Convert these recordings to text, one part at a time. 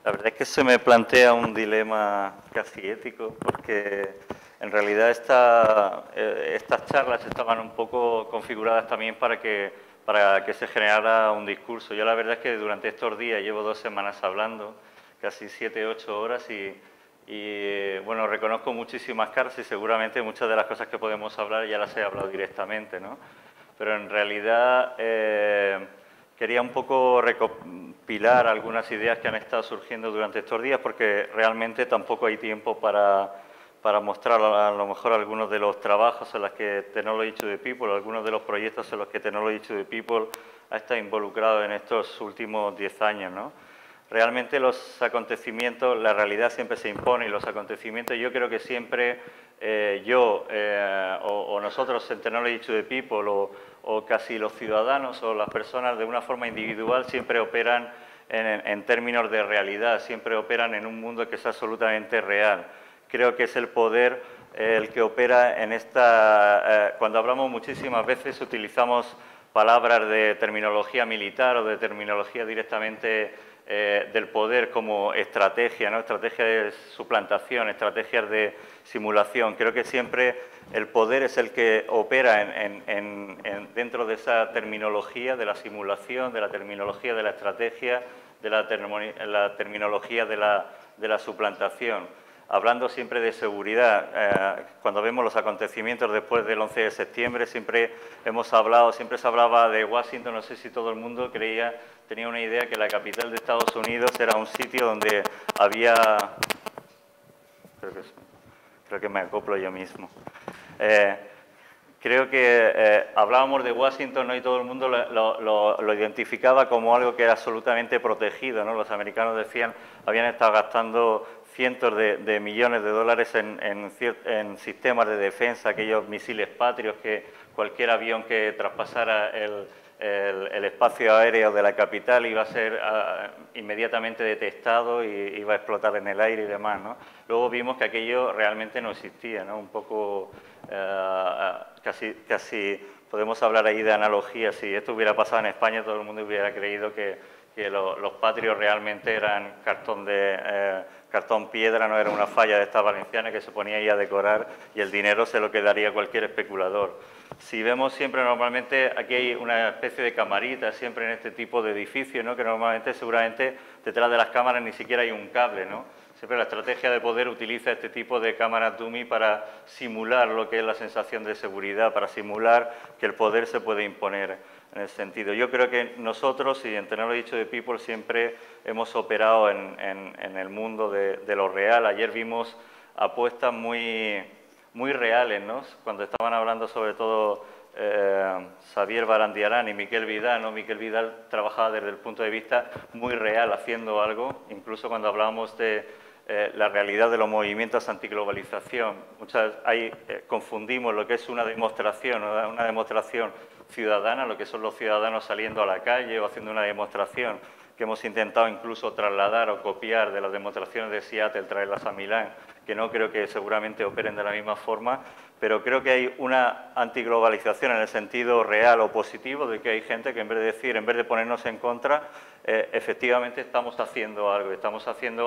La verdad es que se me plantea un dilema casi ético, porque en realidad estas charlas estaban un poco configuradas también para que se generara un discurso. Yo la verdad es que durante estos días llevo 2 semanas hablando, casi 7, 8 horas, bueno, reconozco muchísimas caras y seguramente muchas de las cosas que podemos hablar ya las he hablado directamente, ¿no? Pero en realidad quería un poco recopilar algunas ideas que han estado surgiendo durante estos días, porque realmente tampoco hay tiempo para mostrar a lo mejor algunos de los trabajos en los que Technology to the People, algunos de los proyectos en los que Technology to the People ha estado involucrado en estos últimos 10 años, ¿no? Realmente los acontecimientos, la realidad siempre se impone y los acontecimientos, yo creo que siempre o nosotros en Technology to the People o casi los ciudadanos o las personas de una forma individual siempre operan en términos de realidad, siempre operan en un mundo que es absolutamente real. Creo que es el poder el que opera en esta... cuando hablamos muchísimas veces utilizamos palabras de terminología militar o de terminología directamente del poder como estrategia, ¿no? Estrategia de suplantación, estrategias de simulación. Creo que siempre el poder es el que opera dentro de esa terminología de la simulación, de la terminología de la estrategia, de la terminología de la suplantación. Hablando siempre de seguridad, cuando vemos los acontecimientos después del 11 de septiembre, siempre se hablaba de Washington, no sé si todo el mundo tenía una idea que la capital de Estados Unidos era un sitio donde había... Creo que me acoplo yo mismo. Creo que hablábamos de Washington, ¿no? Y todo el mundo lo identificaba como algo que era absolutamente protegido, ¿no? Los americanos decían, habían estado gastando cientos de millones de dólares en sistemas de defensa, aquellos misiles patrios, que cualquier avión que traspasara el espacio aéreo de la capital iba a ser inmediatamente detectado y iba a explotar en el aire y demás, ¿no? Luego vimos que aquello realmente no existía, ¿no? Un poco, casi podemos hablar ahí de analogía. Si esto hubiera pasado en España, todo el mundo hubiera creído que los patrios realmente eran cartón piedra, no era una falla de esta valenciana que se ponía ahí a decorar y el dinero se lo quedaría cualquier especulador. Si vemos siempre, normalmente, aquí hay una especie de camarita siempre en este tipo de edificios, ¿no? Que normalmente, seguramente, detrás de las cámaras ni siquiera hay un cable, ¿no? Siempre la estrategia de poder utiliza este tipo de cámaras dummy para simular lo que es la sensación de seguridad, para simular que el poder se puede imponer en ese sentido. Yo creo que nosotros, y en Technology to the People, siempre hemos operado en el mundo de lo real. Ayer vimos apuestas muy reales, ¿no? Cuando estaban hablando sobre todo Xavier Barandiarán y Miquel Vidal, ¿no? Miquel Vidal trabajaba desde el punto de vista muy real, haciendo algo, incluso cuando hablábamos de la realidad de los movimientos antiglobalización. Confundimos lo que es una demostración ciudadana, lo que son los ciudadanos saliendo a la calle o haciendo una demostración que hemos intentado incluso trasladar o copiar de las demostraciones de Seattle, traerlas a Milán, que no creo que seguramente operen de la misma forma, pero creo que hay una antiglobalización en el sentido real o positivo, de que hay gente que en vez de ponernos en contra, efectivamente estamos haciendo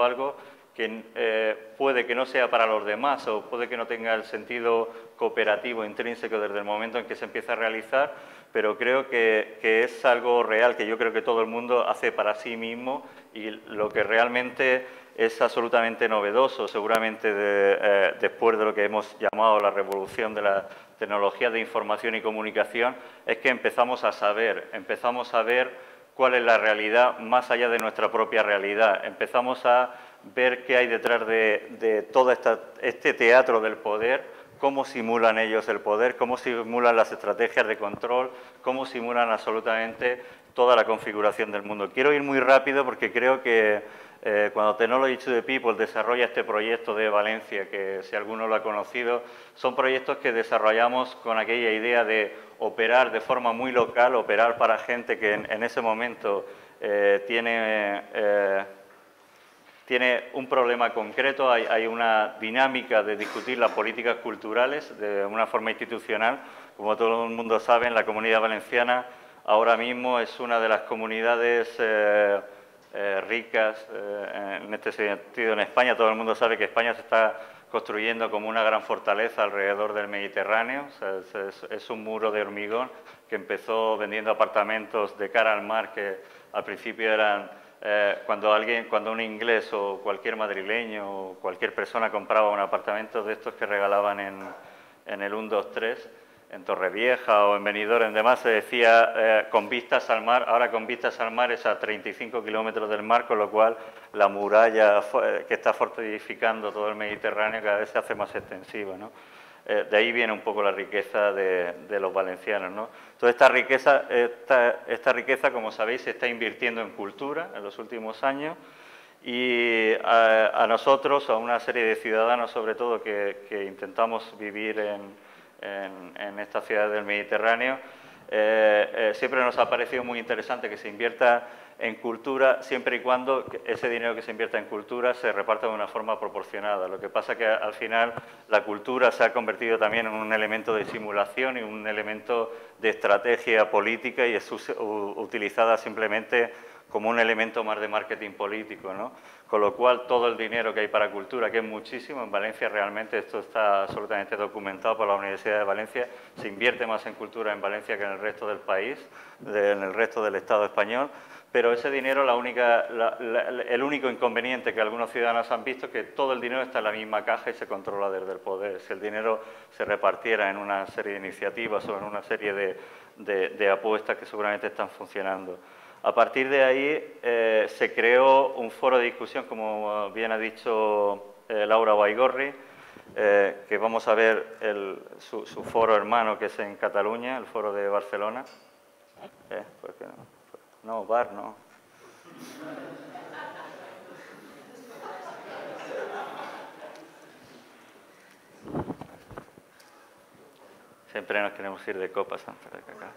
algo que puede que no sea para los demás o puede que no tenga el sentido cooperativo intrínseco desde el momento en que se empieza a realizar, pero creo que es algo real, que yo creo que todo el mundo hace para sí mismo, y lo que realmente es absolutamente novedoso, seguramente después de lo que hemos llamado la revolución de la tecnología de información y comunicación, es que empezamos a ver cuál es la realidad más allá de nuestra propia realidad. Empezamos a ver qué hay detrás de todo este teatro del poder, cómo simulan ellos el poder, cómo simulan las estrategias de control, cómo simulan absolutamente toda la configuración del mundo. Quiero ir muy rápido porque creo que cuando Technology to the People desarrolla este proyecto de Valencia, que si alguno lo ha conocido, son proyectos que desarrollamos con aquella idea de operar de forma muy local, operar para gente que en ese momento tiene un problema concreto, hay una dinámica de discutir las políticas culturales de una forma institucional. Como todo el mundo sabe, en la Comunidad Valenciana ahora mismo es una de las comunidades ricas en este sentido en España. Todo el mundo sabe que España se está construyendo como una gran fortaleza alrededor del Mediterráneo. O sea, es un muro de hormigón que empezó vendiendo apartamentos de cara al mar, que al principio eran cuando un inglés o cualquier madrileño o cualquier persona compraba un apartamento de estos que regalaban en el 1, 2, 3, en Torrevieja o en Benidorm, en demás, se decía con vistas al mar. Ahora con vistas al mar es a 35 kilómetros del mar, con lo cual la muralla que está fortificando todo el Mediterráneo cada vez se hace más extensiva, ¿no? De ahí viene un poco la riqueza de los valencianos, ¿no? Toda esta riqueza, como sabéis, se está invirtiendo en cultura en los últimos años, y a nosotros, a una serie de ciudadanos sobre todo que intentamos vivir en estas ciudades del Mediterráneo, siempre nos ha parecido muy interesante que se invierta en cultura, siempre y cuando ese dinero que se invierta en cultura se reparta de una forma proporcionada. Lo que pasa es que al final la cultura se ha convertido también en un elemento de simulación y un elemento de estrategia política, y es utilizada simplemente como un elemento más de marketing político, ¿no? Con lo cual, todo el dinero que hay para cultura, que es muchísimo, en Valencia realmente esto está absolutamente documentado por la Universidad de Valencia, se invierte más en cultura en Valencia que en el resto del país, en el resto del Estado español, pero ese dinero, el único inconveniente que algunos ciudadanos han visto es que todo el dinero está en la misma caja y se controla desde el poder. Si el dinero se repartiera en una serie de iniciativas o en una serie de apuestas que seguramente están funcionando. A partir de ahí se creó un foro de discusión, como bien ha dicho Laura Baigorri, que vamos a ver su foro hermano, que es en Cataluña, el foro de Barcelona. ¿Por qué no? No, bar no. Siempre nos queremos ir de copas antes de que acabe.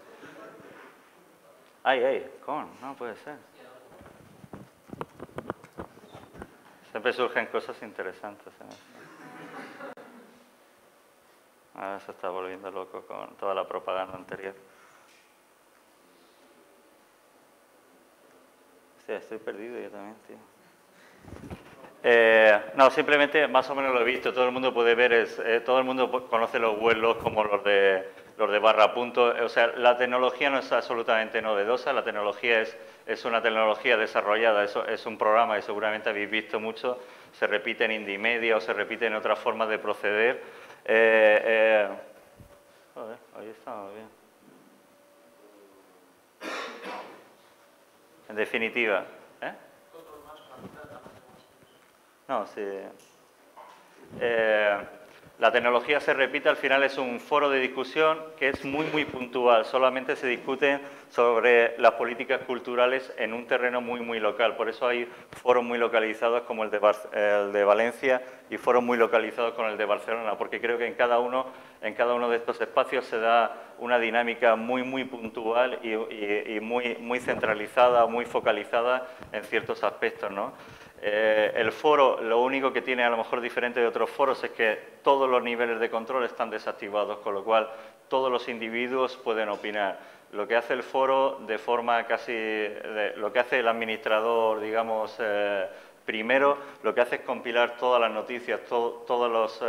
No puede ser. Siempre surgen cosas interesantes en esto. Ahora se está volviendo loco con toda la propaganda anterior. Hostia, estoy perdido yo también, tío. No, simplemente más o menos lo he visto. Todo el mundo puede ver, todo el mundo conoce los vuelos como los de barra punto. O sea, la tecnología no es absolutamente novedosa. La tecnología es una tecnología desarrollada. Eso es un programa que seguramente habéis visto mucho. Se repite en Indymedia o se repite en otras formas de proceder. Joder, ahí estamos bien. En definitiva, No, sí. La tecnología se repite, al final es un foro de discusión que es muy, muy puntual. Solamente se discute sobre las políticas culturales en un terreno muy, muy local. Por eso hay foros muy localizados como el de Valencia y foros muy localizados como el de Barcelona, porque creo que en cada uno de estos espacios se da una dinámica muy, muy puntual y muy, muy centralizada, muy focalizada en ciertos aspectos, ¿no? El foro, lo único que tiene a lo mejor diferente de otros foros es que todos los niveles de control están desactivados, con lo cual todos los individuos pueden opinar. Lo que hace el foro de forma lo que hace el administrador, digamos, primero, lo que hace es compilar todas las noticias, todos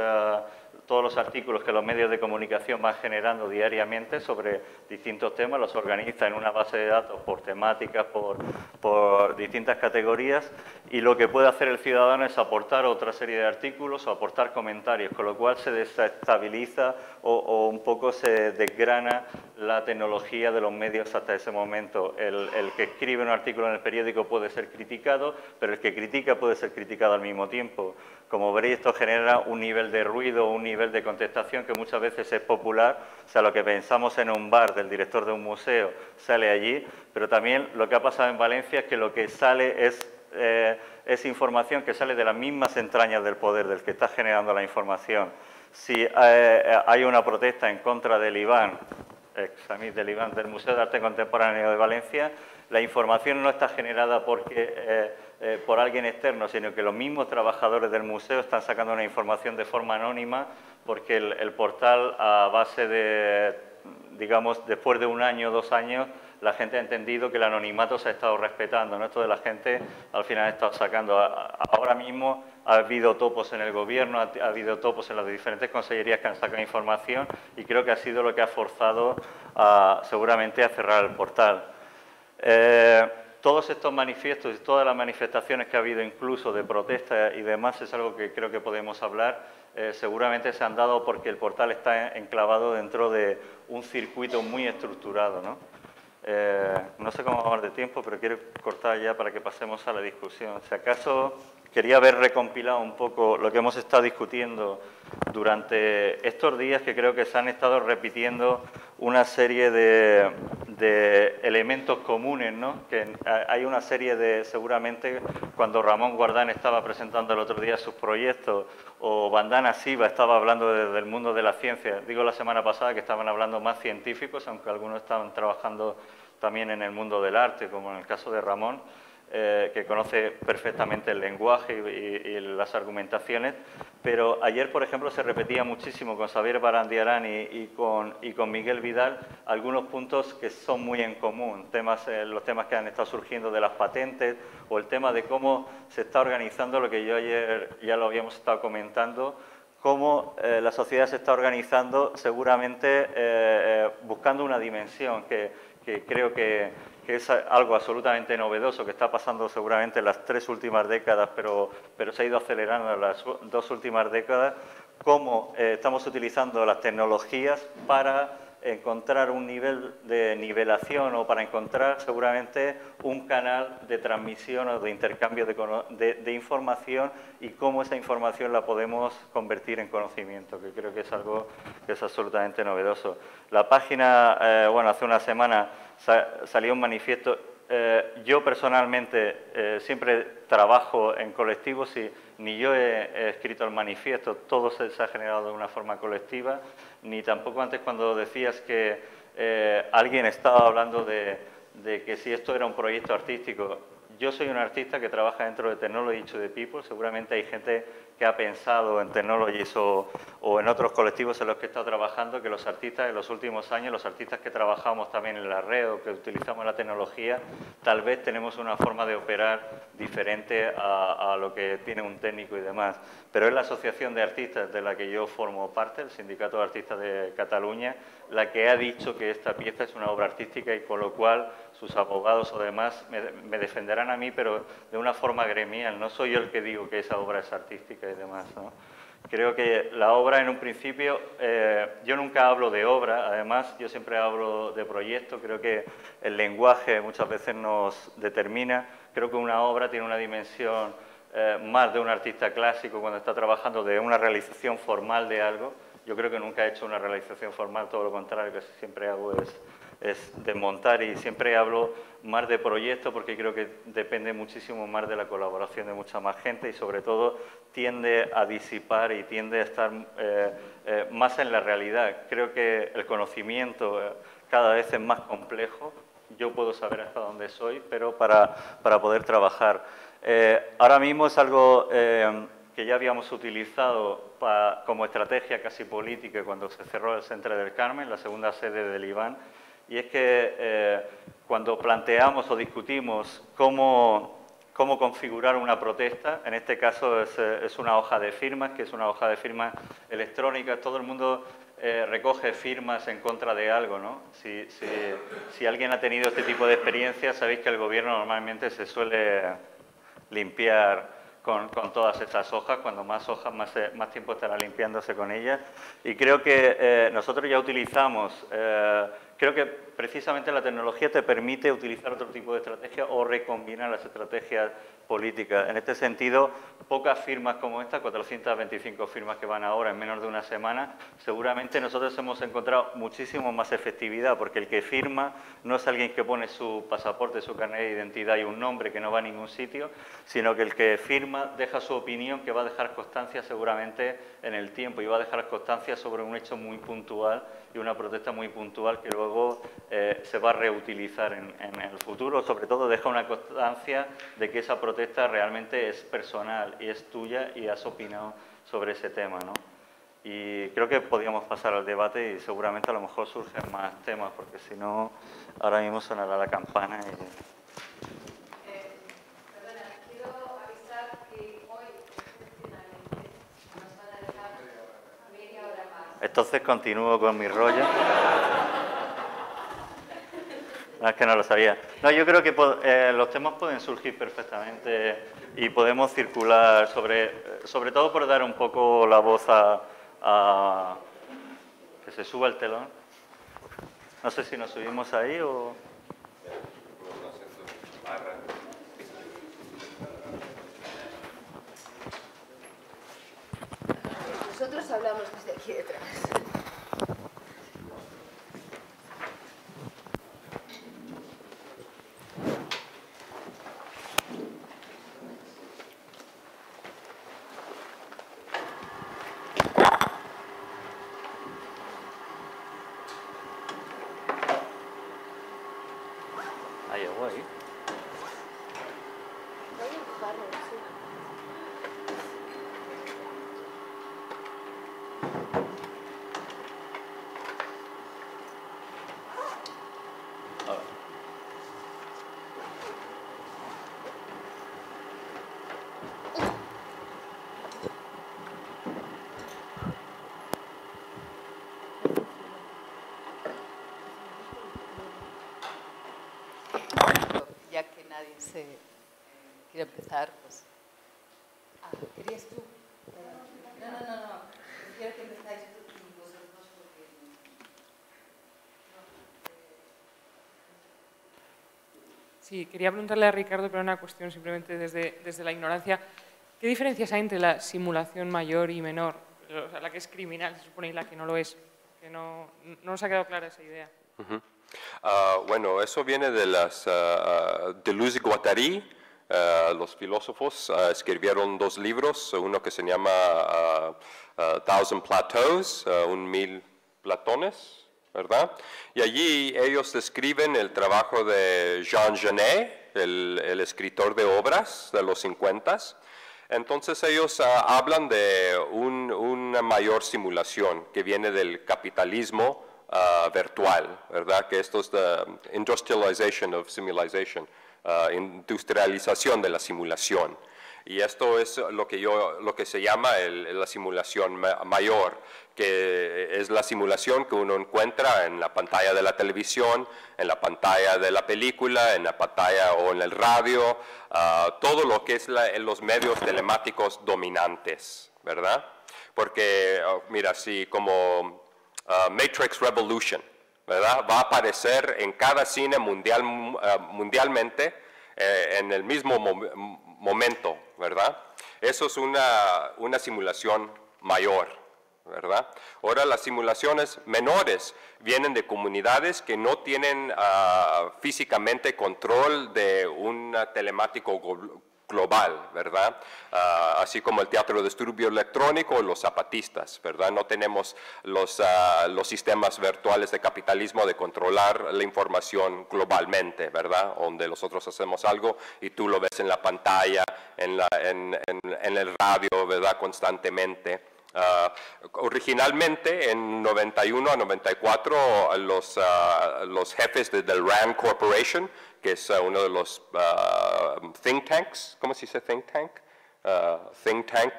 los artículos que los medios de comunicación van generando diariamente sobre distintos temas, los organiza en una base de datos por temáticas, por distintas categorías, y lo que puede hacer el ciudadano es aportar otra serie de artículos o aportar comentarios, con lo cual se desestabiliza o un poco se desgrana la tecnología de los medios hasta ese momento. El que escribe un artículo en el periódico puede ser criticado, pero el que critica puede ser criticado al mismo tiempo. Como veréis, esto genera un nivel de ruido, un nivel de contestación que muchas veces es popular. O sea, lo que pensamos en un bar del director de un museo sale allí, pero también lo que ha pasado en Valencia es que lo que sale es información que sale de las mismas entrañas del poder, del que está generando la información. Si hay una protesta en contra del IBAN, del Museo de Arte Contemporáneo de Valencia, la información no está generada por alguien externo, sino que los mismos trabajadores del museo están sacando una información de forma anónima porque el portal, a base de, digamos, después de un año o 2 años, la gente ha entendido que el anonimato se ha estado respetando, ¿no? Esto de la gente al final ha estado sacando. Ahora mismo ha habido topos en el gobierno, ha habido topos en las diferentes consellerías que han sacado información y creo que ha sido lo que ha forzado seguramente a cerrar el portal. Todos estos manifiestos y todas las manifestaciones que ha habido incluso de protesta y demás es algo que creo que podemos hablar. Seguramente se han dado porque el portal está enclavado dentro de un circuito muy estructurado, ¿no? No sé cómo vamos de tiempo, pero quiero cortar ya para que pasemos a la discusión. Si acaso quería haber recompilado un poco lo que hemos estado discutiendo durante estos días, que creo que se han estado repitiendo una serie de elementos comunes, ¿no? Que hay una serie de, seguramente, cuando Ramón Guardán estaba presentando el otro día sus proyectos, o Vandana Shiva estaba hablando del mundo de la ciencia, digo la semana pasada que estaban hablando más científicos, aunque algunos estaban trabajando también en el mundo del arte, como en el caso de Ramón, que conoce perfectamente el lenguaje y las argumentaciones, pero ayer, por ejemplo, se repetía muchísimo con Xavier Barandiarán y con Miguel Vidal algunos puntos que son muy en común, los temas que han estado surgiendo de las patentes o el tema de cómo se está organizando, lo que yo ayer ya lo habíamos estado comentando, cómo la sociedad se está organizando seguramente buscando una dimensión que creo que es algo absolutamente novedoso que está pasando seguramente en las 3 últimas décadas, pero se ha ido acelerando en las 2 últimas décadas, cómo estamos utilizando las tecnologías para encontrar un nivel de nivelación o para encontrar seguramente un canal de transmisión o de intercambio de información y cómo esa información la podemos convertir en conocimiento, que creo que es algo que es absolutamente novedoso. La página, bueno, hace una semana salió un manifiesto. Yo personalmente siempre trabajo en colectivos y ni yo he escrito el manifiesto, todo se ha generado de una forma colectiva, ni tampoco antes cuando decías que alguien estaba hablando de que si esto era un proyecto artístico. Yo soy un artista que trabaja dentro de Technology to the People, seguramente hay gente que ha pensado en Technologies o en otros colectivos en los que he estado trabajando, que los artistas en los últimos años, los artistas que trabajamos también en la red o que utilizamos la tecnología, tal vez tenemos una forma de operar diferente a lo que tiene un técnico y demás. Pero es la Asociación de Artistas de la que yo formo parte, el Sindicato de Artistas de Cataluña, la que ha dicho que esta pieza es una obra artística y con lo cual sus abogados o demás me defenderán a mí, pero de una forma gremial. No soy yo el que digo que esa obra es artística y demás, ¿no? Creo que la obra en un principio, yo nunca hablo de obra, además yo siempre hablo de proyecto, creo que el lenguaje muchas veces nos determina, creo que una obra tiene una dimensión más de un artista clásico cuando está trabajando de una realización formal de algo. Yo creo que nunca he hecho una realización formal, todo lo contrario, que siempre hago es desmontar y siempre hablo más de proyecto porque creo que depende muchísimo más de la colaboración de mucha más gente y sobre todo tiende a disipar y tiende a estar más en la realidad. Creo que el conocimiento cada vez es más complejo. Yo puedo saber hasta dónde soy, pero para poder trabajar. Ahora mismo es algo que ya habíamos utilizado como estrategia casi política cuando se cerró el Centre del Carmen, la segunda sede del IBAN, y es que cuando planteamos o discutimos cómo configurar una protesta, en este caso es una hoja de firmas, que es una hoja de firmas electrónica, todo el mundo recoge firmas en contra de algo, ¿no? Si alguien ha tenido este tipo de experiencias, sabéis que el gobierno normalmente se suele limpiar con todas esas hojas, cuando más hojas, más tiempo estará limpiándose con ellas. Y creo que nosotros ya utilizamos, creo que precisamente la tecnología te permite utilizar otro tipo de estrategia o recombinar las estrategias políticas. En este sentido, pocas firmas como esta, 425 firmas que van ahora en menos de una semana, seguramente nosotros hemos encontrado muchísimo más efectividad, porque el que firma no es alguien que pone su pasaporte, su carnet de identidad y un nombre que no va a ningún sitio, sino que el que firma deja su opinión, que va a dejar constancia seguramente en el tiempo y va a dejar constancia sobre un hecho muy puntual y una protesta muy puntual que luego se va a reutilizar en el futuro. Sobre todo deja una constancia de que esa protesta realmente es personal y es tuya y has opinado sobre ese tema, ¿no? y creo que podríamos pasar al debate y seguramente a lo mejor surgen más temas, porque si no, ahora mismo sonará la campana y... Perdona, quiero avisar que hoy, excepcionalmente, nos van a dejar media hora más. Entonces continúo con mi rollo. No, es que no lo sabía. No, yo creo que los temas pueden surgir perfectamente y podemos circular sobre todo por dar un poco la voz a que se suba el telón. No sé si nos subimos ahí o... Nosotros hablamos desde aquí detrás. Ahí, guay. Voy a empujarlo, sí. Ya que nadie se quiere empezar, pues... Ah, ¿querías tú? No. Quiero que empezáis tú y vosotros dos porque... Sí, quería preguntarle a Ricardo, pero una cuestión simplemente desde la ignorancia. ¿Qué diferencias hay entre la simulación mayor y menor? O sea, la que es criminal, se supone, y la que no lo es. Que no nos ha quedado clara esa idea. Bueno, eso viene de Deleuze y Guattari. Los filósofos escribieron dos libros, uno que se llama Thousand Plateaus, 1000 platones, ¿verdad? Y allí ellos describen el trabajo de Jean Genet, el escritor de obras de los 50. Entonces ellos hablan de una mayor simulación que viene del capitalismo virtual, ¿verdad? Que esto es industrialization of simulation, industrialización de la simulación. Y esto es lo que se llama la simulación mayor, que es la simulación que uno encuentra en la pantalla de la televisión, en la pantalla de la película, en la pantalla o en el radio, todo lo que es los medios telemáticos dominantes, ¿verdad? Porque, mira, si como Matrix Revolution, ¿verdad? Va a aparecer en cada cine mundialmente en el mismo momento, ¿verdad? Eso es una simulación mayor, ¿verdad? Ahora las simulaciones menores vienen de comunidades que no tienen físicamente control de un telemático global, ¿verdad? Así como el teatro de disturbio electrónico, los zapatistas, ¿verdad? No tenemos los sistemas virtuales de capitalismo de controlar la información globalmente, ¿verdad? Donde nosotros hacemos algo y tú lo ves en la pantalla, en el radio, ¿verdad? Constantemente. Originalmente, en 91 a 94, los jefes de The RAND Corporation, que es uno de los think tanks, ¿cómo se dice think tank? Think tank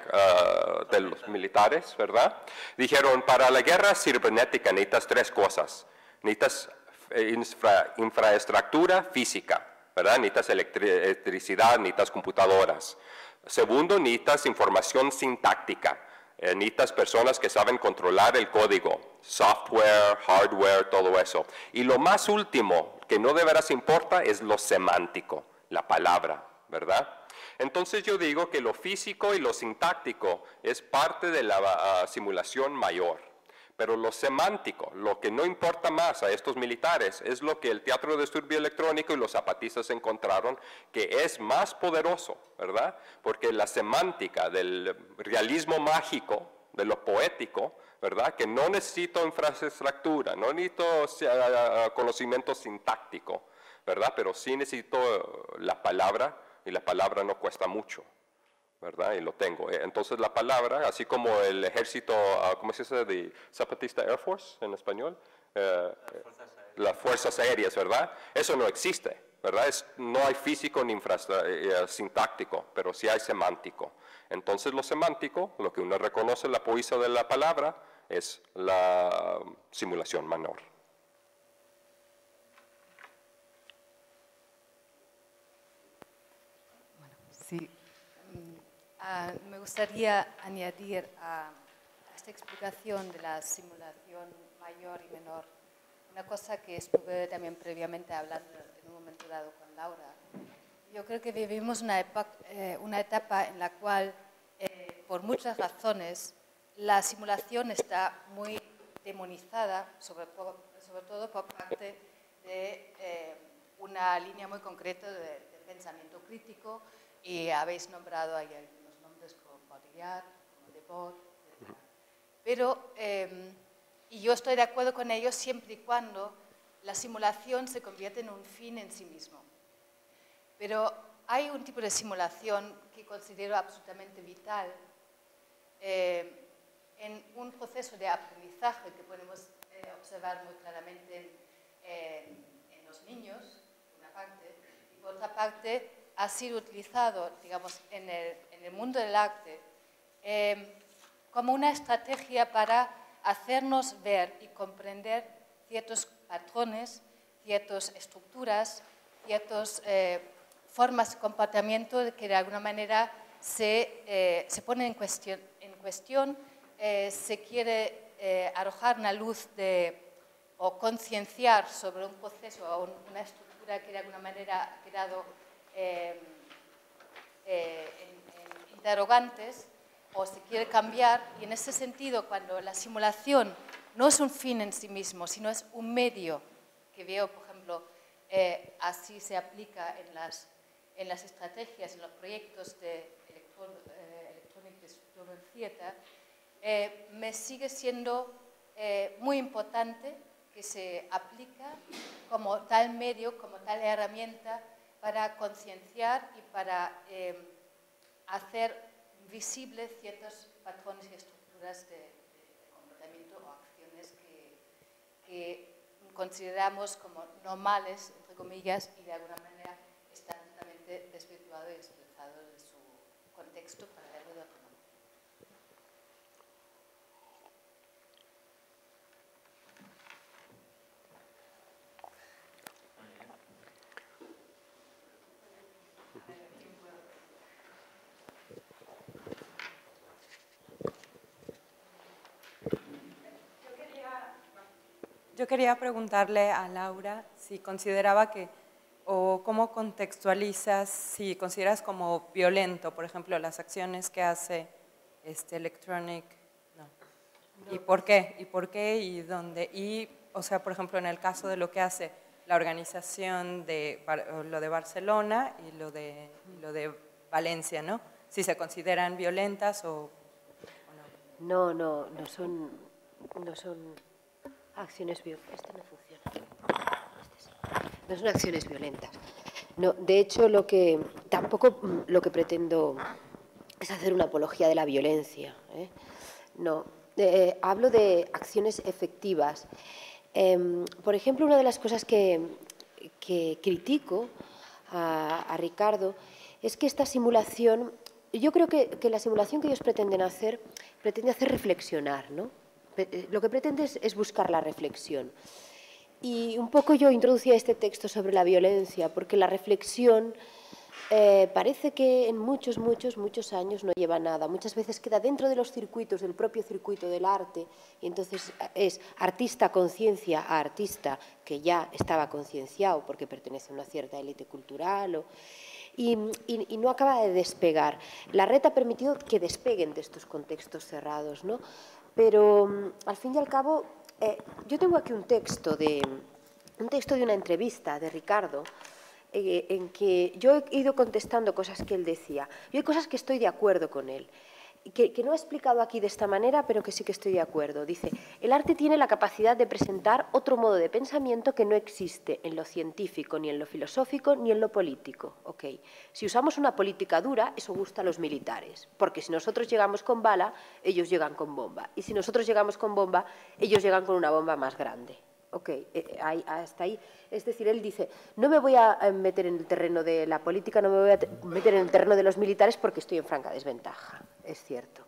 de los militares, ¿verdad? Dijeron, para la guerra cibernética necesitas tres cosas. Necesitas infraestructura física, ¿verdad? Necesitas electricidad, necesitas computadoras. Segundo, necesitas información sintáctica. Necesitas personas que saben controlar el código, software, hardware, todo eso. Y lo más último, que no de veras importa, es lo semántico, la palabra, ¿verdad? Entonces yo digo que lo físico y lo sintáctico es parte de la simulación mayor. Pero lo semántico, lo que no importa más a estos militares, es lo que el teatro de disturbio electrónico y los zapatistas encontraron que es más poderoso, ¿verdad? Porque la semántica del realismo mágico, de lo poético, ¿verdad? Que no necesito infraestructura, no necesito conocimiento sintáctico, ¿verdad? Pero sí necesito la palabra, y la palabra no cuesta mucho, ¿verdad? Y lo tengo. Entonces la palabra, así como el ejército, ¿cómo se dice? De Zapatista Air Force en español. Las fuerzas aéreas, ¿verdad? Eso no existe, ¿verdad? No hay físico ni sintáctico, pero sí hay semántico. Entonces lo semántico, lo que uno reconoce en la poesía de la palabra, es la simulación menor. Sí, me gustaría añadir a esta explicación de la simulación mayor y menor una cosa que estuve también previamente hablando en un momento dado con Laura. Yo creo que vivimos una etapa en la cual, por muchas razones, la simulación está muy demonizada, sobre todo por parte de una línea muy concreta de pensamiento crítico, y habéis nombrado ahí algunos nombres como Baudrillard, como Debord, etc. Pero, y yo estoy de acuerdo con ellos siempre y cuando la simulación se convierte en un fin en sí mismo. Pero hay un tipo de simulación que considero absolutamente vital en un proceso de aprendizaje que podemos observar muy claramente en los niños, por una parte, y por otra parte ha sido utilizado, digamos, en el mundo del arte como una estrategia para hacernos ver y comprender ciertos patrones, ciertas estructuras, ciertas formas de comportamiento que de alguna manera se ponen en cuestión, se quiere arrojar una luz o concienciar sobre un proceso o una estructura que de alguna manera ha quedado en interrogantes, o se quiere cambiar, y en ese sentido, cuando la simulación no es un fin en sí mismo, sino es un medio, que veo, por ejemplo, así se aplica en las estrategias, en los proyectos de Electronic Disturbance Theater, me sigue siendo muy importante que se aplica como tal medio, como tal herramienta para concienciar y para hacer visibles ciertos patrones y estructuras de comportamiento o acciones que consideramos como normales, entre comillas, y de alguna manera están totalmente desvirtuados y desplazados de su contexto para verlo de otra manera. Yo quería preguntarle a Laura si consideraba o cómo contextualizas, si consideras como violento, por ejemplo, las acciones que hace Electronic, no. ¿Y por qué? ¿Y por qué? ¿Y dónde? Y, o sea, por ejemplo, en el caso de lo que hace la organización lo de Barcelona y lo de Valencia, ¿no? Si se consideran violentas o no. No son acciones violentas. Esto no funciona. No son acciones violentas. No, de hecho, tampoco lo que pretendo es hacer una apología de la violencia. No, hablo de acciones efectivas. Por ejemplo, una de las cosas que critico a Ricardo es que esta simulación, yo creo que la simulación que ellos pretende hacer reflexionar, ¿no? Lo que pretende es buscar la reflexión. Y un poco yo introducía este texto sobre la violencia, porque la reflexión parece que en muchos años no lleva nada. Muchas veces queda dentro de los circuitos, del propio circuito del arte, y entonces es artista conciencia a artista que ya estaba concienciado porque pertenece a una cierta élite cultural, y no acaba de despegar. La red ha permitido que despeguen de estos contextos cerrados, ¿no? Pero al fin y al cabo, yo tengo aquí un texto de una entrevista de Ricardo, en que yo he ido contestando cosas que él decía. Y hay cosas que estoy de acuerdo con él. que no he explicado aquí de esta manera, pero que sí que estoy de acuerdo. Dice, el arte tiene la capacidad de presentar otro modo de pensamiento que no existe en lo científico, ni en lo filosófico, ni en lo político. Okay. Si usamos una política dura, eso gusta a los militares, porque si nosotros llegamos con bala, ellos llegan con bomba. Y si nosotros llegamos con bomba, ellos llegan con una bomba más grande. Ok, hasta ahí. Es decir, él dice, no me voy a meter en el terreno de la política, no me voy a meter en el terreno de los militares porque estoy en franca desventaja, es cierto.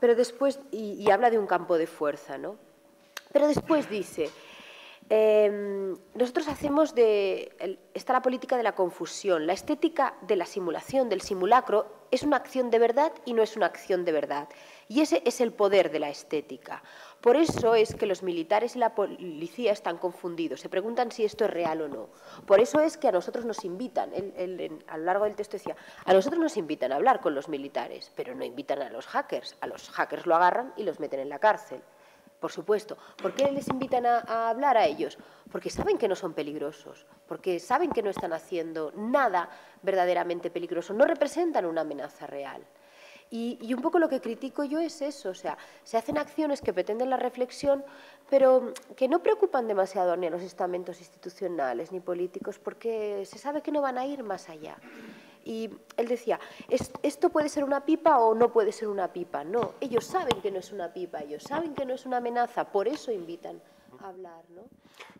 Pero después, y habla de un campo de fuerza, ¿no? Pero después dice, nosotros hacemos está la política de la confusión, la estética de la simulación, del simulacro, es una acción de verdad y no es una acción de verdad. Y ese es el poder de la estética. Por eso es que los militares y la policía están confundidos, se preguntan si esto es real o no. Por eso es que a nosotros nos invitan, a lo largo del texto decía, a nosotros nos invitan a hablar con los militares, pero no invitan a los hackers lo agarran y los meten en la cárcel. Por supuesto. ¿Por qué les invitan a hablar a ellos? Porque saben que no son peligrosos, porque saben que no están haciendo nada verdaderamente peligroso, no representan una amenaza real. Y un poco lo que critico yo es eso, o sea, se hacen acciones que pretenden la reflexión, pero que no preocupan demasiado ni a los estamentos institucionales ni políticos, porque se sabe que no van a ir más allá. Y él decía, ¿esto puede ser una pipa o no puede ser una pipa? No, ellos saben que no es una pipa, ellos saben que no es una amenaza, por eso invitan a hablar, ¿no?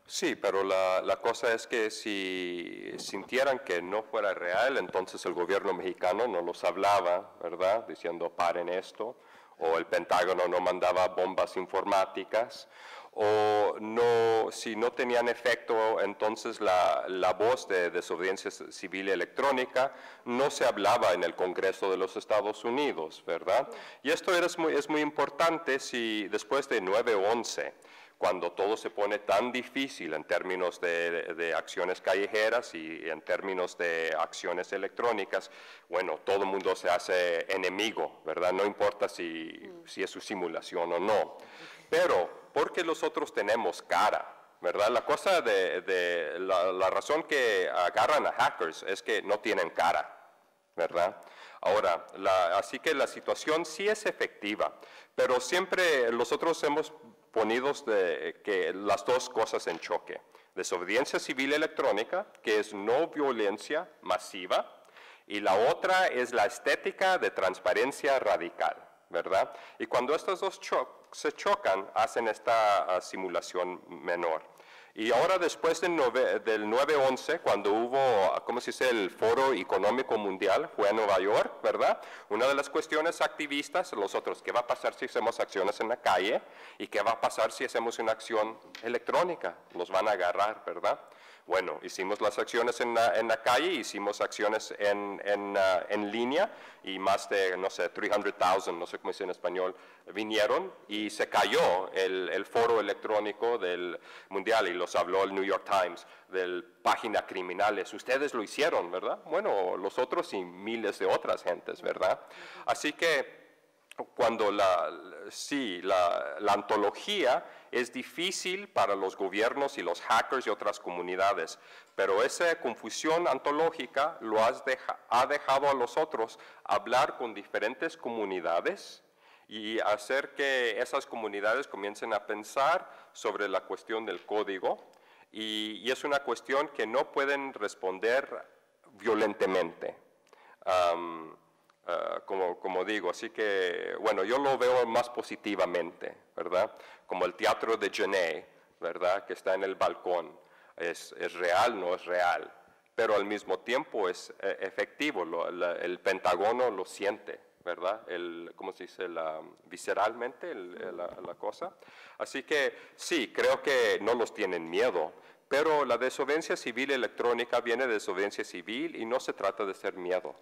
Sí, pero la cosa es que si sintieran que no fuera real, entonces el gobierno mexicano no los hablaba, ¿verdad? Diciendo, paren esto, o el Pentágono no mandaba bombas informáticas, o no, si no tenían efecto, entonces la voz de desobediencia civil electrónica no se hablaba en el Congreso de los Estados Unidos, ¿verdad? Y esto es muy importante si después de 9/11, cuando todo se pone tan difícil en términos de acciones callejeras y en términos de acciones electrónicas, bueno, todo el mundo se hace enemigo, ¿verdad? No importa si es su simulación o no. Pero, porque nosotros tenemos cara, ¿verdad? La cosa la razón que agarran a hackers es que no tienen cara, ¿verdad? Ahora, así que la situación sí es efectiva, pero siempre nosotros hemos ponidos que las dos cosas en choque. Desobediencia civil electrónica, que es no violencia masiva, y la otra es la estética de transparencia radical, ¿verdad? Y cuando estas dos se chocan, hacen esta simulación menor. Y ahora después del 9/11, cuando hubo, ¿cómo se dice?, el Foro Económico Mundial, fue en Nueva York, ¿verdad? Una de las cuestiones activistas, nosotros, ¿qué va a pasar si hacemos acciones en la calle? ¿Y qué va a pasar si hacemos una acción electrónica? Nos van a agarrar, ¿verdad? Bueno, hicimos las acciones en la calle, hicimos acciones en línea y más de, no sé, 300,000, no sé cómo dice en español, vinieron y se cayó el foro electrónico del mundial y los habló el New York Times del página criminales. Ustedes lo hicieron, ¿verdad? Bueno, los otros y miles de otras gentes, ¿verdad? Así que cuando la antología es difícil para los gobiernos y los hackers y otras comunidades, pero esa confusión antológica ha dejado a los otros hablar con diferentes comunidades y hacer que esas comunidades comiencen a pensar sobre la cuestión del código y es una cuestión que no pueden responder violentemente. Como digo, así que, bueno, yo lo veo más positivamente, ¿verdad? Como el teatro de Genet, ¿verdad? Que está en el balcón. ¿Es real? No es real. Pero al mismo tiempo es efectivo. El Pentágono lo siente, ¿verdad? ¿Cómo se dice? Visceralmente la cosa. Así que sí, creo que no los tienen miedo. Pero la desobediencia civil electrónica viene de desobediencia civil y no se trata de ser miedo.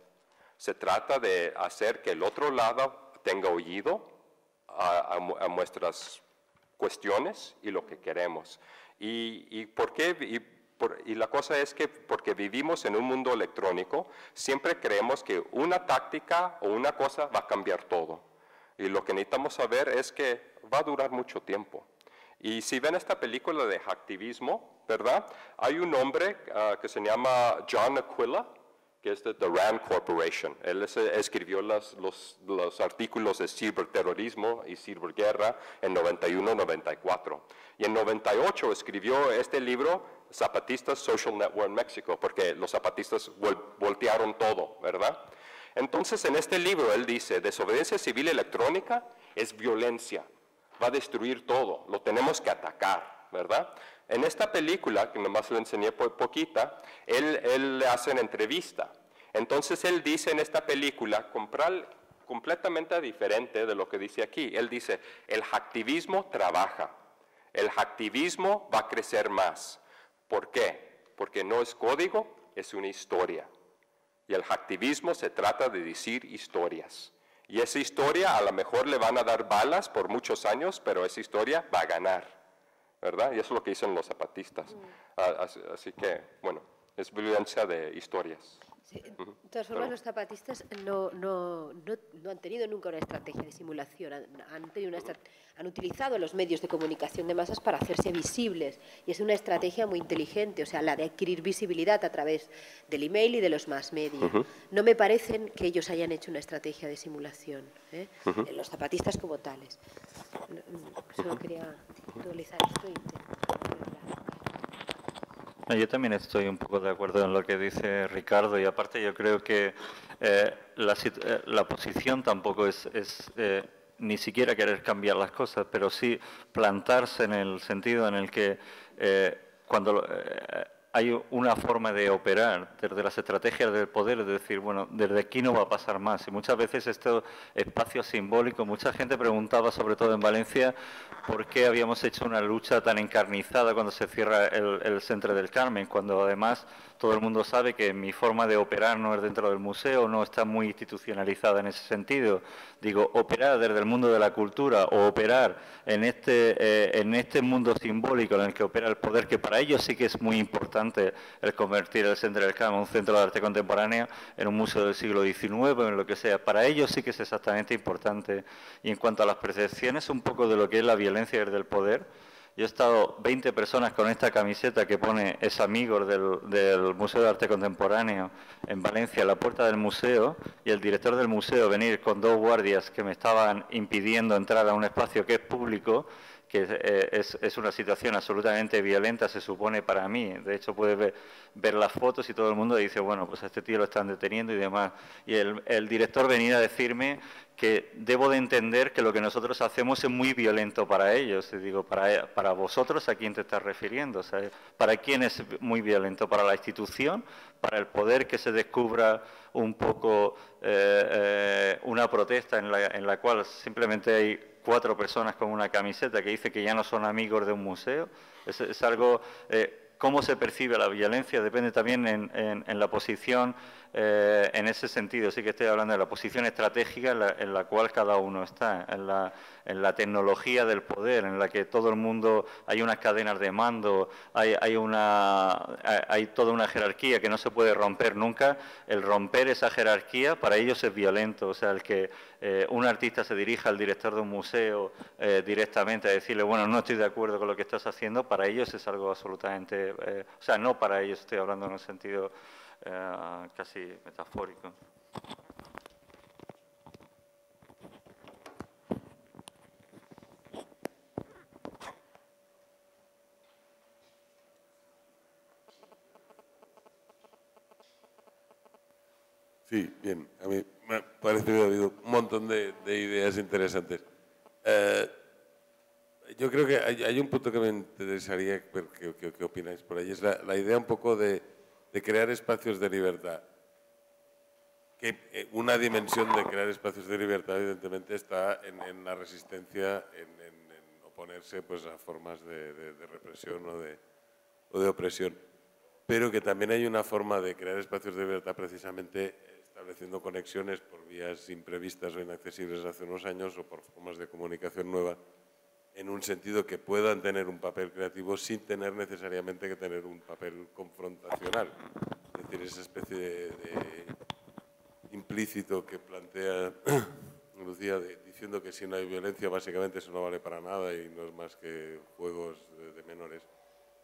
Se trata de hacer que el otro lado tenga oído a nuestras cuestiones y lo que queremos. ¿Y por qué? Y la cosa es que porque vivimos en un mundo electrónico, siempre creemos que una táctica o una cosa va a cambiar todo. Y lo que necesitamos saber es que va a durar mucho tiempo. Y si ven esta película de hacktivismo, ¿verdad? Hay un hombre que se llama John Aquila, que es de The Rand Corporation. Él escribió los artículos de ciberterrorismo y ciberguerra en 91-94. Y en 98 escribió este libro, Zapatistas Social Network México, porque los zapatistas voltearon todo, ¿verdad? Entonces, en este libro él dice, desobediencia civil electrónica es violencia, va a destruir todo, lo tenemos que atacar, ¿verdad? En esta película, que nomás le enseñé poquita, él le hace una entrevista. Entonces él dice en esta película, completamente diferente de lo que dice aquí. Él dice, el hacktivismo trabaja, el hacktivismo va a crecer más. ¿Por qué? Porque no es código, es una historia. Y el hacktivismo se trata de decir historias. Y esa historia a lo mejor le van a dar balas por muchos años, pero esa historia va a ganar. ¿Verdad? Y eso es lo que dicen los zapatistas. Así que, bueno, es violencia de historias. Sí, de todas formas, los zapatistas no han tenido nunca una estrategia de simulación, han utilizado los medios de comunicación de masas para hacerse visibles, y es una estrategia muy inteligente, o sea, la de adquirir visibilidad a través del email y de los mass media. No me parecen que ellos hayan hecho una estrategia de simulación, los zapatistas como tales. Solo quería actualizar esto y yo también estoy un poco de acuerdo en lo que dice Ricardo, y aparte yo creo que la posición tampoco es ni siquiera querer cambiar las cosas, pero sí plantarse en el sentido en el que cuando hay una forma de operar desde las estrategias del poder, es decir, bueno, desde aquí no va a pasar más. Y muchas veces estos espacios simbólicos, mucha gente preguntaba, sobre todo en Valencia, por qué habíamos hecho una lucha tan encarnizada cuando se cierra el Centre del Carmen, cuando además todo el mundo sabe que mi forma de operar no es dentro del museo, no está muy institucionalizada en ese sentido. Digo, operar desde el mundo de la cultura o operar en este mundo simbólico en el que opera el poder, que para ellos sí que es muy importante el convertir el Centre del Carmen, un centro de arte contemporáneo, en un museo del siglo XIX o en lo que sea. Para ellos sí que es exactamente importante. Y en cuanto a las percepciones un poco de lo que es la violencia desde el poder, yo he estado 20 personas con esta camiseta que pone es amigos del Museo de Arte Contemporáneo en Valencia, a la puerta del museo, y el director del museo venir con 2 guardias que me estaban impidiendo entrar a un espacio que es público, que es una situación absolutamente violenta, se supone, para mí. De hecho, puedes ver las fotos y todo el mundo dice, bueno, pues a este tío lo están deteniendo y demás. Y el director venía a decirme que debo de entender que lo que nosotros hacemos es muy violento para ellos. Y digo, para vosotros, ¿a quién te estás refiriendo? O sea, ¿para quién es muy violento? ¿Para la institución? ¿Para el poder que se descubra un poco una protesta en la cual simplemente hay 4 personas con una camiseta que dice que ya no son amigos de un museo? Es algo... cómo se percibe la violencia depende también en la posición, en ese sentido. Sí que estoy hablando de la posición estratégica en la cual cada uno está, en la tecnología del poder, en la que todo el mundo, hay unas cadenas de mando, hay toda una jerarquía que no se puede romper nunca. El romper esa jerarquía para ellos es violento. O sea, el que un artista se dirija al director de un museo directamente a decirle, bueno, no estoy de acuerdo con lo que estás haciendo, para ellos es algo absolutamente... o sea, no para ellos, estoy hablando en un sentido casi metafórico. Sí, bien. A mí me parece que ha habido un montón de ideas interesantes. Yo creo que hay un punto que me interesaría ver qué opináis por ahí. Es la idea un poco de crear espacios de libertad. Que una dimensión de crear espacios de libertad, evidentemente, está en la resistencia, en oponerse pues, a formas de represión o de opresión. Pero que también hay una forma de crear espacios de libertad precisamente estableciendo conexiones por vías imprevistas o inaccesibles hace unos años o por formas de comunicación nuevas, en un sentido que puedan tener un papel creativo sin tener necesariamente que tener un papel confrontacional. Es decir, esa especie de implícito que plantea Lucía diciendo que si no hay violencia básicamente eso no vale para nada y no es más que juegos de menores.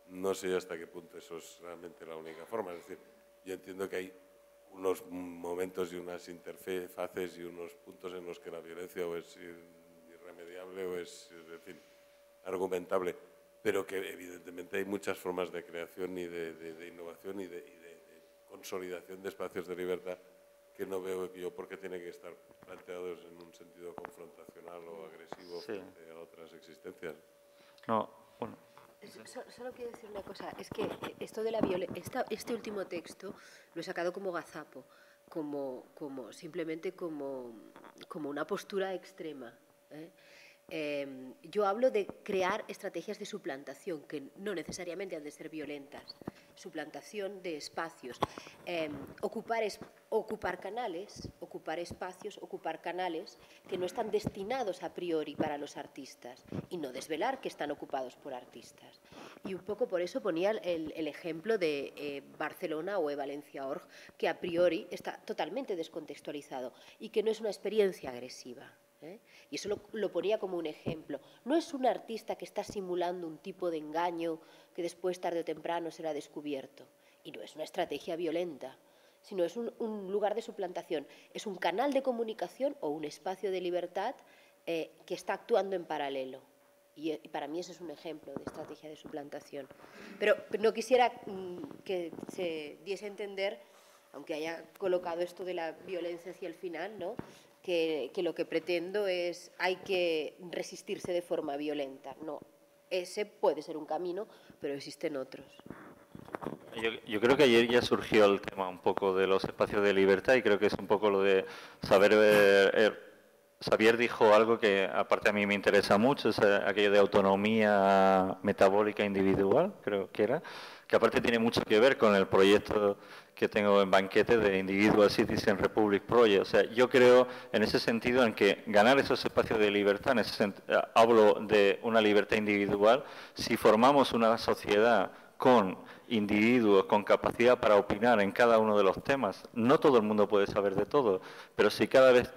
No sé hasta qué punto eso es realmente la única forma. Es decir, yo entiendo que hay unos momentos y unas interfaces y unos puntos en los que la violencia o es irremediable o es, en fin, argumentable, pero que evidentemente hay muchas formas de creación y de innovación y de consolidación de espacios de libertad que no veo yo por qué tienen que estar planteados en un sentido confrontacional o agresivo frente a otras existencias. No, bueno. Solo quiero decir una cosa, es que esto de la este último texto lo he sacado como gazapo, simplemente como una postura extrema, ¿eh? Yo hablo de crear estrategias de suplantación que no necesariamente han de ser violentas, suplantación de espacios, ocupar canales, ocupar espacios, ocupar canales que no están destinados a priori para los artistas y no desvelar que están ocupados por artistas. Y un poco por eso ponía el ejemplo de Barcelona o Valencia.org, que a priori está totalmente descontextualizado y que no es una experiencia agresiva. Y eso lo ponía como un ejemplo. No es un artista que está simulando un tipo de engaño que después, tarde o temprano, será descubierto. Y no es una estrategia violenta, sino es un lugar de suplantación. Es un canal de comunicación o un espacio de libertad que está actuando en paralelo. Y para mí ese es un ejemplo de estrategia de suplantación. Pero no quisiera que se diese a entender, aunque haya colocado esto de la violencia hacia el final, ¿no?, que lo que pretendo es hay que resistirse de forma violenta. No, ese puede ser un camino, pero existen otros. Yo creo que ayer ya surgió el tema un poco de los espacios de libertad y creo que es un poco lo de saber... Xavier dijo algo que aparte a mí me interesa mucho, es aquello de autonomía metabólica individual, creo que era, que aparte tiene mucho que ver con el proyecto que tengo en Banquete de Individual Citizen Republic Project. O sea, yo creo en ese sentido en que ganar esos espacios de libertad, hablo de una libertad individual, si formamos una sociedad con individuos con capacidad para opinar en cada uno de los temas. No todo el mundo puede saber de todo, pero si cada vez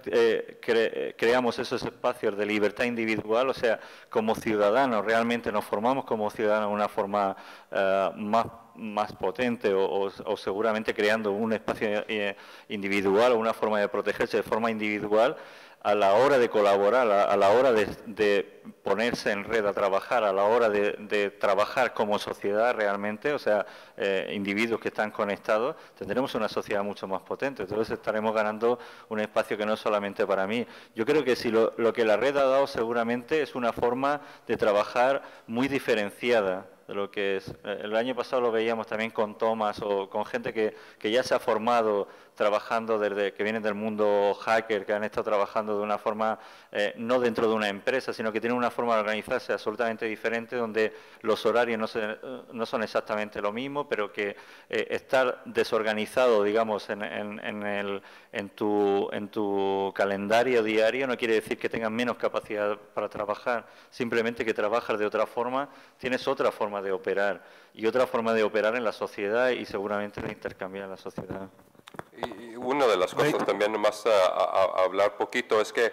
creamos esos espacios de libertad individual, o sea, como ciudadanos realmente nos formamos como ciudadanos de una forma más potente o seguramente creando un espacio individual o una forma de protegerse de forma individual, a la hora de colaborar, a la hora de ponerse en red a trabajar, a la hora de trabajar como sociedad realmente, o sea, individuos que están conectados, tendremos una sociedad mucho más potente. Entonces estaremos ganando un espacio que no es solamente para mí. Yo creo que si lo que la red ha dado seguramente es una forma de trabajar muy diferenciada de lo que es. El año pasado lo veíamos también con Tomás o con gente que ya se ha formado trabajando desde que vienen del mundo hacker, que han estado trabajando de una forma, no dentro de una empresa, sino que tienen una forma de organizarse absolutamente diferente, donde los horarios no son exactamente lo mismo, pero que estar desorganizado, digamos, en tu calendario diario no quiere decir que tengas menos capacidad para trabajar, simplemente que trabajas de otra forma, tienes otra forma de operar y otra forma de operar en la sociedad y seguramente de intercambiar en la sociedad. Y una de las cosas también, nomás a hablar poquito, es que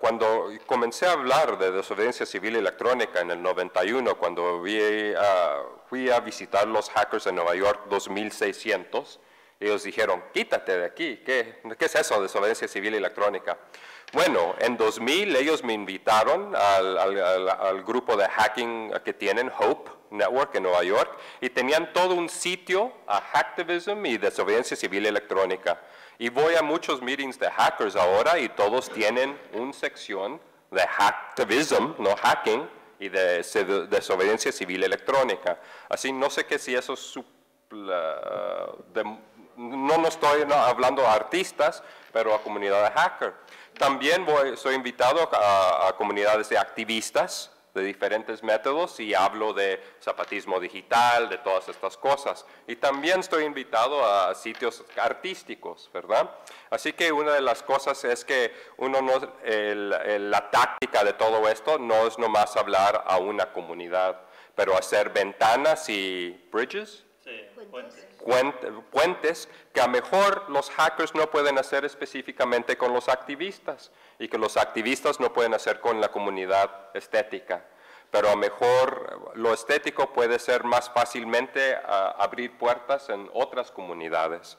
cuando comencé a hablar de desobediencia civil electrónica en el 91, cuando fui a visitar los hackers en Nueva York, 2.600, ellos dijeron, quítate de aquí, ¿qué es eso, desobediencia civil electrónica? Bueno, en 2000 ellos me invitaron al grupo de hacking que tienen, Hope Network en Nueva York, y tenían todo un sitio a hacktivism y desobediencia civil electrónica. Y voy a muchos meetings de hackers ahora y todos tienen una sección de hacktivism, no hacking, y de desobediencia civil electrónica. Así, no sé qué si eso es no estoy hablando a artistas, pero a comunidad de hacker. También soy invitado a comunidades de activistas de diferentes métodos y hablo de zapatismo digital, de todas estas cosas. Y también estoy invitado a sitios artísticos, ¿verdad? Así que una de las cosas es que la táctica de todo esto no es nomás hablar a una comunidad, pero hacer ventanas y bridges. Sí, puentes que a lo mejor los hackers no pueden hacer específicamente con los activistas y que los activistas no pueden hacer con la comunidad estética. Pero a lo mejor lo estético puede ser más fácilmente abrir puertas en otras comunidades.